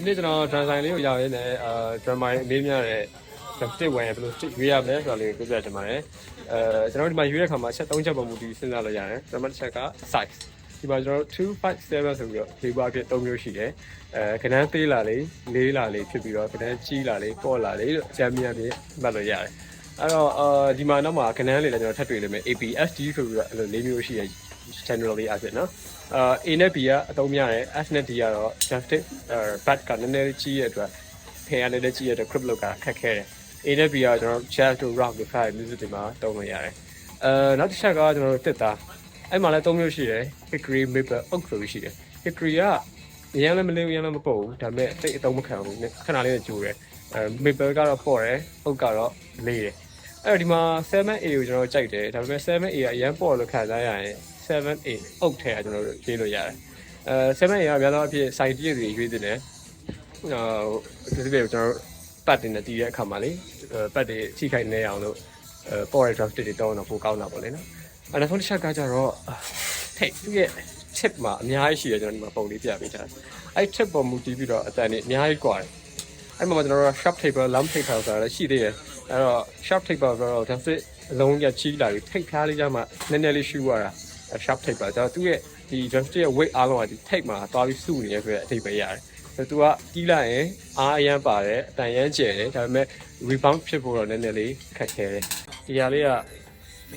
ဒီနေ့ကျွန်တော် transign လေးကိုရောက်ရင်းနဲ့drama လေးအမေးများတဲ့ stick ဝင်ဘယ်လို stick ရွေးရမလဲဆိုတာလေးကိုပြောပြချင်ပါတယ်ကျွန်တော်ဒီမှာရွေးတဲ့အခါမှာချက်3ချက်ပုံမူတည်စဉ်းစားလို့ရတယ်ပထမတစ်ချက်က size ဒီမှာကျွန်တော်257ဆိုပြီးတော့ flavor အဖြစ်3မျိုးရှိတယ်ခဏသေးလာလေးလေးလာလေးဖြစ်ပြီးတော့ခဏကြီးလာလေးပေါ့လာလေးလို့အကြမ်းမြတ်ပြီးမှတ်လို့ရတယ်အဲ့တော့ဒီမှာနောက်မှာခဏလေးလည်းကျွန်တော်ထပ်တွေ့လိမ့်မယ် APSD ဆိုပြီးတော့အဲ့လို၄မျိုးရှိရ generally အဖြစ်နော်A နဲ့ B ကအသုံးများတယ် S နဲ့ D ကတော့ drafted bad ကနည်းနည်းကြီးရတဲ့အတွက်ဖေရနေတဲ့ကြီးရတဲ့ crypt လောက်ကခက်ခဲတယ် A နဲ့ B ကကျွန်တော် chat to round လို့ဖတ် music တွေမှာသုံးလို့ရတယ်နောက်တစ်ချက်ကကျွန်တော်တို့တက်တာအဲ့မှာလည်း၃မျိုးရှိတယ် hickory maple oak ဆိုပြီးရှိတယ် hickory ကရမ်းလည်းမလေးရမ်းလည်းမပုတ်ဘူးဒါပေမဲ့တိတ်အသုံးမခံဘူးခဏလေးကျိုးတယ်maple ကတော့ပေါ့တယ် oak ကတော့လေးတယ်အဲ့တော့ဒီမှာ 7A ကိုကျွန်တော်ကြိုက်တယ်ဒါပေမဲ့ 7A ကအရန်ပေါ့လို့ခံစားရရင် 7A အုတ်ထဲကကျွန်တော်တို့ရေးလို့ရတယ်7A ကများသောအားဖြင့် site တည့်တွေရွေးတင်တယ်ဒီလိုကျွန်တော်တို့ပတ်တင်နဲ့တည်တဲ့အခါမှာလေပတ်တွေချိခိုက်နေအောင်လို့ပေါ်ရ draft တွေတောင်းတော့ပိုကောင်းတာပေါ့လေနော်နောက်ဆုံးတစ်ချက်ကကြတော့ take သူရဲ့ tip မှာအများကြီးရှိတယ်ကျွန်တော်ဒီမှာပုံလေးပြပေးထားတယ်အဲ့ tip ပေါ်မူတည်ပြီးတော့အတန်တွေအများကြီးကွာတယ်အဲ့မှာကျွန်တော်တို့ sharp taper lump taper ဆိုတာလည်းရှိသေးတယ်အဲ့တော့ sharp taper ဆိုတော့ draft အလုံးကြီးကြီးလာပြီးထိတ်ခါလေးကြမှာနည်းနည်းလေးရှူရတာsharp tape ပါကျွန်တော်သူ့ရဲ့ဒီ drumstick ရဲ့ weight အားလုံးကဒီ tape မှာသွားပြီးစုနေရဆိုတဲ့အထိပ္ပယ်ရတယ်ဆိုတော့သူကကြီးလိုက်ရင်အားအရန်ပါတယ်အတန်ရမ်းကျယ်တယ်ဒါပေမဲ့ rebound ဖြစ်ဖို့တော့နည်းနည်းလေးခက်ခဲတယ်ဒီဟာလေးက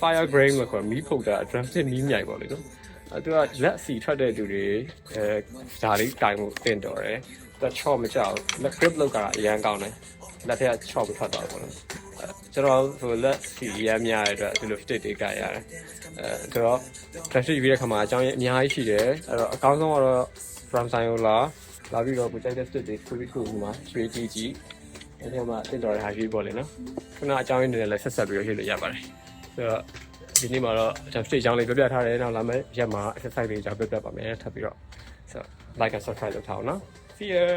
fire grain လို့ခေါ်မီးဖုတ်တာ drumstick မီးမြိုက်ပေါ့လေနော်သူကလက်စီထွက်တဲ့လူတွေဒါလေးတိုင်မှုတင်တော်တယ်သူချော့မကြောက်လက် grip လောက်ကအရန်ကောင်းတယ်လက်ထက်ကချော့မထွက်တော့ဘူးနော်ကျွန်တော်ဆိုလက်စီရမ်းများတဲ့အတွက်ဒီလို stick တွေကရတယ်ဆိုတော့ plastic ရွေးတဲ့ခါမှာအကြောင်းရင်းအများကြီးရှိတယ်အဲ့တော့အကောင်းဆုံးကတော့ from Sayola လာပြီးတော့ကိုကြိုက်တဲ့ stick တွေခုမှာရွေးကြည့်ကြည့်အဲ့ဒီမှာတင်တော်တဲ့ဟာရွေးပေါ်လေနော်ခုနအကြောင်းရင်းတွေလည်းဆက်ဆက်ပြီးရွေးလို့ရပါတယ်ဆိုတော့ဒီနေ့မှာတော့ stick အကြောင်းလေးပြပြထားတယ်နောက်လာမယ့်ရက်မှာ exercise တွေအကြောင်းပြပြပါမယ်ထပ်ပြီးတော့ဆိုတော့ like and subscribe လုပ်ထားအောင်နော် see you